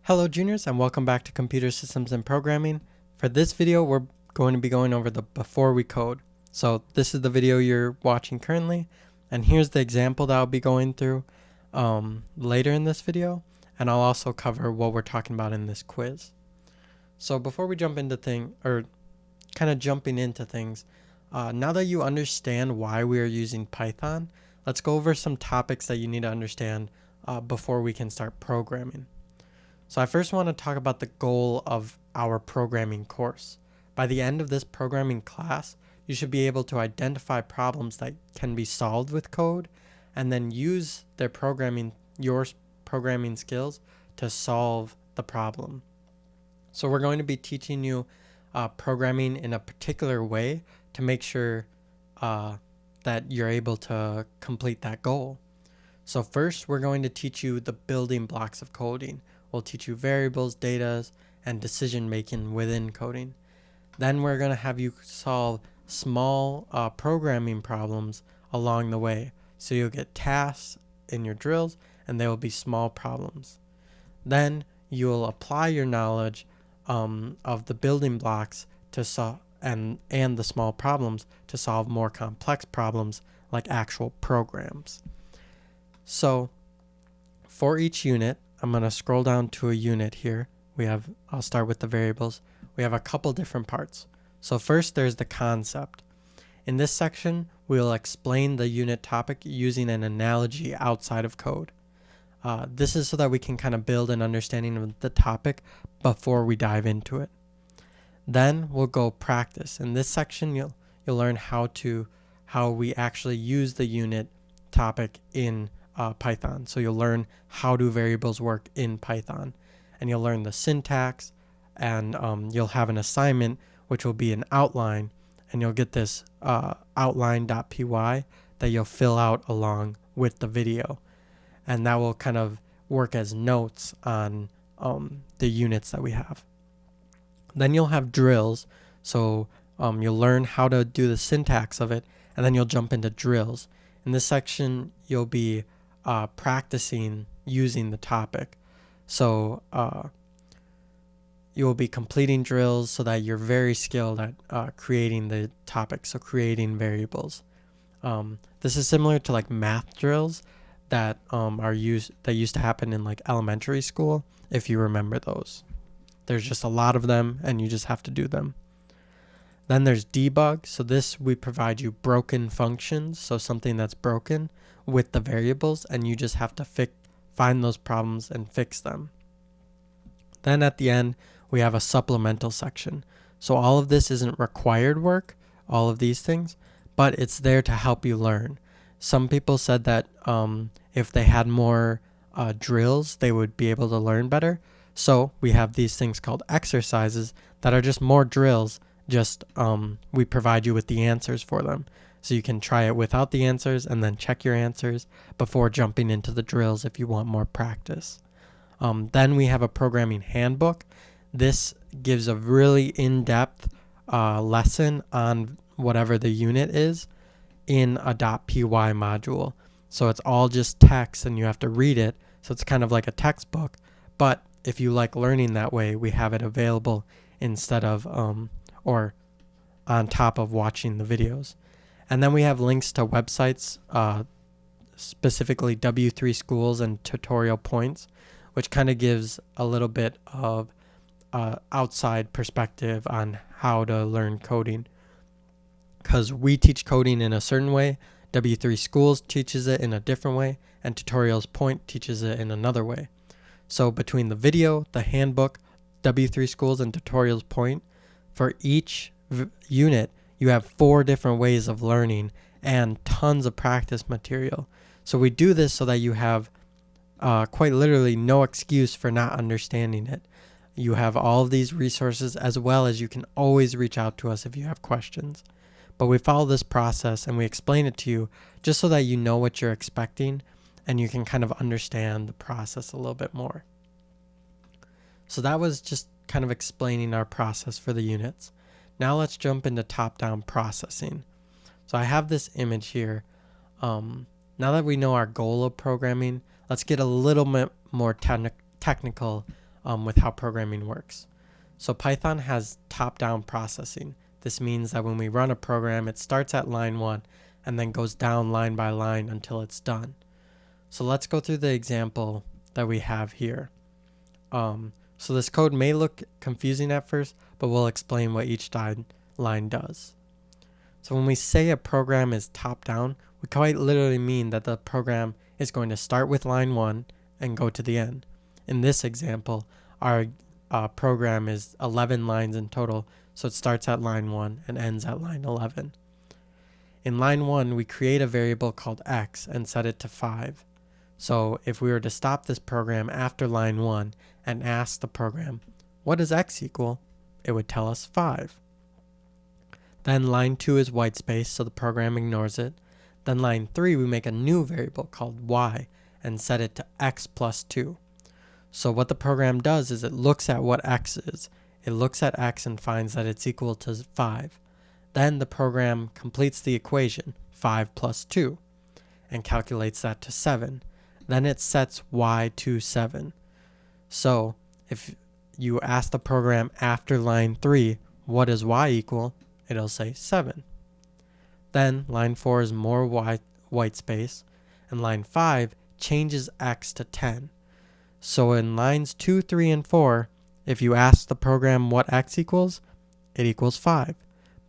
Hello juniors, and welcome back to Computer Systems and Programming. For this video, we're going to be going over the before we code. So this is the video you're watching currently, and here's the example that I'll be going through later in this video, and I'll also cover what we're talking about in this quiz. So before we jump into jumping into things, now that you understand why we are using Python, let's go over some topics that you need to understand before we can start programming. So I first want to talk about the goal of our programming course. By the end of this programming class, you should be able to identify problems that can be solved with code and then use your programming skills to solve the problem. So we're going to be teaching you programming in a particular way to make sure that you're able to complete that goal. So first, we're going to teach you the building blocks of coding. We'll teach you variables, data, and decision making within coding. Then we're going to have you solve small programming problems along the way. So you'll get tasks in your drills, and they will be small problems. Then you'll apply your knowledge of the building blocks to solve and the small problems to solve more complex problems like actual programs. So for each unit, I'm going to scroll down to a unit here. I'll start with the variables. We have a couple different parts. So first there's the concept. In this section, we'll explain the unit topic using an analogy outside of code. This is so that we can kind of build an understanding of the topic before we dive into it. Then we'll go practice. In this section, you'll learn how we actually use the unit topic in Python. So you'll learn how do variables work in Python, and you'll learn the syntax, and you'll have an assignment which will be an outline, and you'll get this outline.py that you'll fill out along with the video, and that will kind of work as notes on the units that we have. Then you'll have drills, so you'll learn how to do the syntax of it, and then you'll jump into drills. In this section, you'll be practicing using the topic. So you will be completing drills so that you're very skilled at creating the topic, so creating variables. This is similar to like math drills that used to happen in like elementary school, if you remember those. There's just a lot of them, and you just have to do them. Then there's debug. So this, we provide you broken functions, so something that's broken with the variables, and you just have to find those problems and fix them. Then at the end, we have a supplemental section. So all of this isn't required work, all of these things, but it's there to help you learn. Some people said that if they had more drills, they would be able to learn better. So we have these things called exercises that are just more drills. Just we provide you with the answers for them. So you can try it without the answers and then check your answers before jumping into the drills if you want more practice. Then we have a programming handbook. This gives a really in-depth lesson on whatever the unit is in a .py module. So it's all just text and you have to read it. So it's kind of like a textbook. But if you like learning that way, we have it available instead of or on top of watching the videos. And then we have links to websites, specifically W3 Schools and Tutorial Points, which kind of gives a little bit of outside perspective on how to learn coding. Because we teach coding in a certain way, W3 Schools teaches it in a different way, and Tutorials Point teaches it in another way. So between the video, the handbook, W3 Schools, and Tutorials Point, for each unit, you have 4 different ways of learning and tons of practice material. So we do this so that you have quite literally no excuse for not understanding it. You have all of these resources, as well as you can always reach out to us if you have questions. But we follow this process and we explain it to you just so that you know what you're expecting and you can kind of understand the process a little bit more. So that was just kind of explaining our process for the units. Now let's jump into top-down processing. So I have this image here. Now that we know our goal of programming, let's get a little bit more technical with how programming works. So Python has top-down processing. This means that when we run a program, it starts at line 1 and then goes down line by line until it's done. So let's go through the example that we have here. So this code may look confusing at first, but we'll explain what each line does. So when we say a program is top-down, we quite literally mean that the program is going to start with line 1 and go to the end. In this example, our program is 11 lines in total, so it starts at line 1 and ends at line 11. In line 1, we create a variable called x and set it to 5. So if we were to stop this program after line 1 and ask the program, what does x equal? It would tell us 5. Then line 2 is white space, so the program ignores it. Then line 3, we make a new variable called y and set it to x plus 2. So what the program does is it looks at what x is. It looks at x and finds that it's equal to 5. Then the program completes the equation, 5 plus 2, and calculates that to 7. Then it sets y to 7. So if you ask the program after line 3, what does y equal? It'll say 7. Then line 4 is more white space, and line 5 changes x to 10. So in lines 2, 3, and 4, if you ask the program what x equals, it equals 5.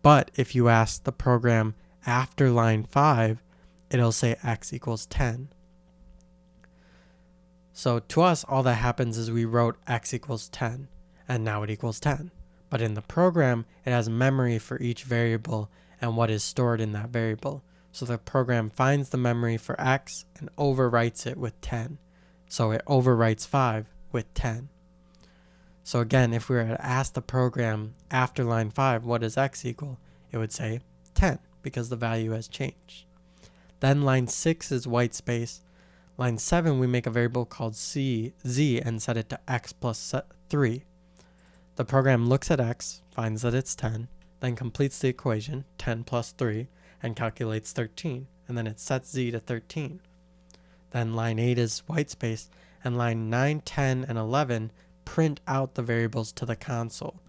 But if you ask the program after line 5, it'll say x equals 10. So to us, all that happens is we wrote x equals 10, and now it equals 10. But in the program, it has memory for each variable and what is stored in that variable. So the program finds the memory for x and overwrites it with 10. So it overwrites 5 with 10. So again, if we were to ask the program after line 5, what does x equal? It would say 10 because the value has changed. Then line 6 is white space. Line 7, we make a variable called z and set it to x plus 3. The program looks at x, finds that it's 10, then completes the equation, 10 plus 3, and calculates 13, and then it sets z to 13. Then line 8 is white space, and line 9, 10, and 11 print out the variables to the console.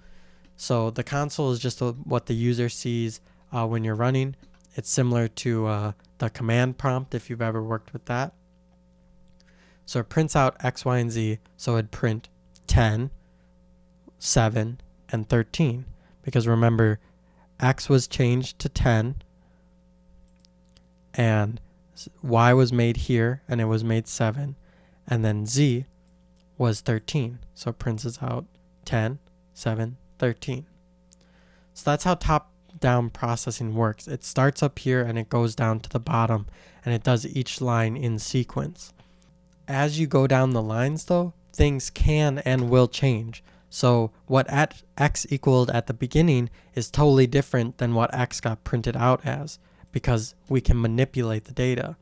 So the console is just what the user sees when you're running. It's similar to the command prompt if you've ever worked with that. So it prints out x, y, and z, so it'd print 10, 7, and 13. Because remember, x was changed to 10, and y was made here, and it was made 7, and then z was 13. So it prints out 10, 7, 13. So that's how top-down processing works. It starts up here, and it goes down to the bottom, and it does each line in sequence. As you go down the lines, though, things can and will change. So what x equaled at the beginning is totally different than what x got printed out as, because we can manipulate the data.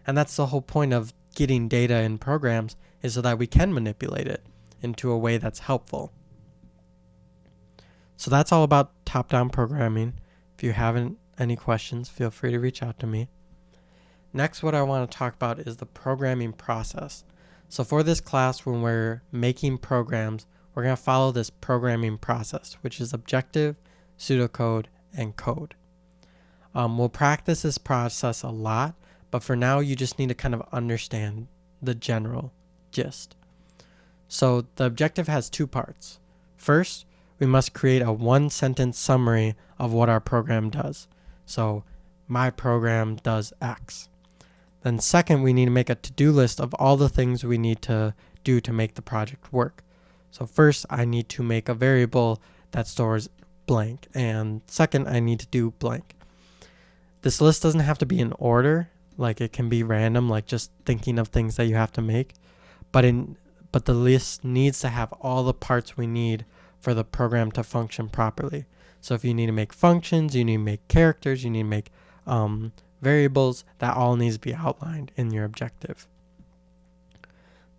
And that's the whole point of getting data in programs, is so that we can manipulate it into a way that's helpful. So that's all about top-down programming. If you haven't any questions, feel free to reach out to me. Next, what I want to talk about is the programming process. So for this class, when we're making programs, we're going to follow this programming process, which is objective, pseudocode, and code. We'll practice this process a lot, but for now, you just need to kind of understand the general gist. So the objective has two parts. First, we must create a one-sentence summary of what our program does. So my program does X. Then second, we need to make a to-do list of all the things we need to do to make the project work. So first, I need to make a variable that stores blank, and second, I need to do blank. This list doesn't have to be in order, like it can be random, like just thinking of things that you have to make, but the list needs to have all the parts we need for the program to function properly. So if you need to make functions, you need to make characters, you need to make variables, that all needs to be outlined in your objective.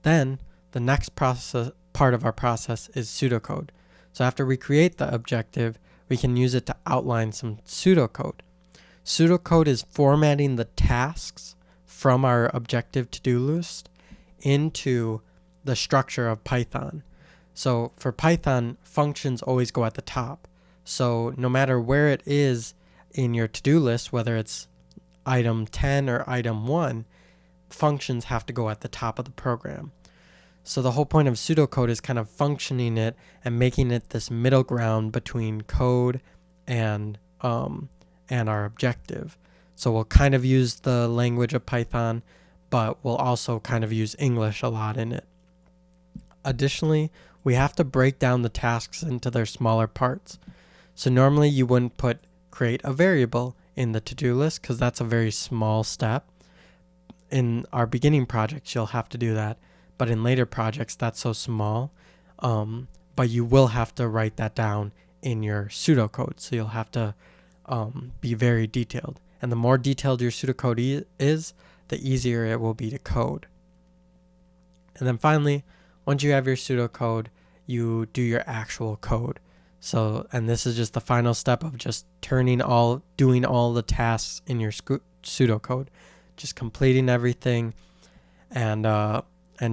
Then the next part of our process is pseudocode. So after we create the objective, we can use it to outline some pseudocode. Pseudocode is formatting the tasks from our objective to-do list into the structure of Python. So for Python, functions always go at the top. So no matter where it is in your to-do list, whether it's item 10 or item 1, functions have to go at the top of the program. So the whole point of pseudocode is kind of functioning it and making it this middle ground between code and our objective. So we'll kind of use the language of Python, but we'll also kind of use English a lot in it. Additionally, we have to break down the tasks into their smaller parts. So normally you wouldn't create a variable in the to-do list because that's a very small step. In our beginning projects, you'll have to do that. But in later projects, that's so small. But you will have to write that down in your pseudocode. So you'll have to be very detailed. And the more detailed your pseudocode is, the easier it will be to code. And then finally, once you have your pseudocode, you do your actual code. So, and this is just the final step of just doing all the tasks in your pseudocode, just completing everything, and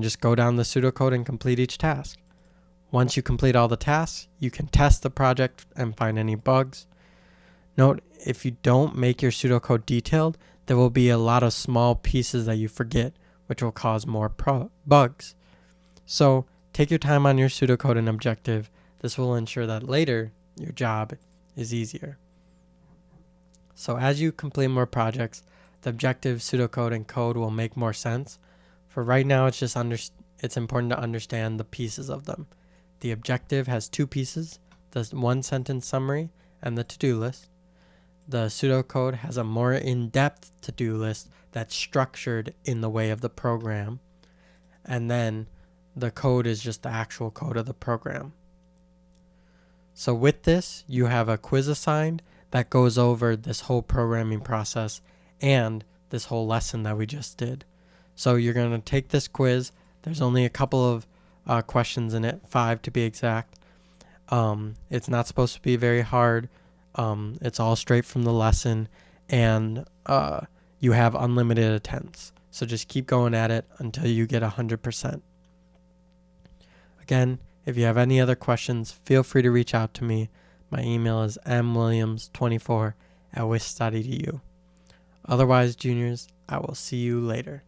just go down the pseudocode and complete each task. Once you complete all the tasks, you can test the project and find any bugs. Note, if you don't make your pseudocode detailed, there will be a lot of small pieces that you forget, which will cause more bugs. So take your time on your pseudocode and objective. This will ensure that later your job is easier. So as you complete more projects, the objective, pseudocode, and code will make more sense. For right now, it's important to understand the pieces of them. The objective has 2 pieces, the one-sentence summary and the to-do list. The pseudocode has a more in-depth to-do list that's structured in the way of the program. And then the code is just the actual code of the program. So with this, you have a quiz assigned that goes over this whole programming process and this whole lesson that we just did. So you're going to take this quiz. There's only a couple of questions in it, 5 to be exact. It's not supposed to be very hard. It's all straight from the lesson, and you have unlimited attempts. So just keep going at it until you get 100%. Again, if you have any other questions, feel free to reach out to me. My email is mwilliams24@wisc.edu. Otherwise, juniors, I will see you later.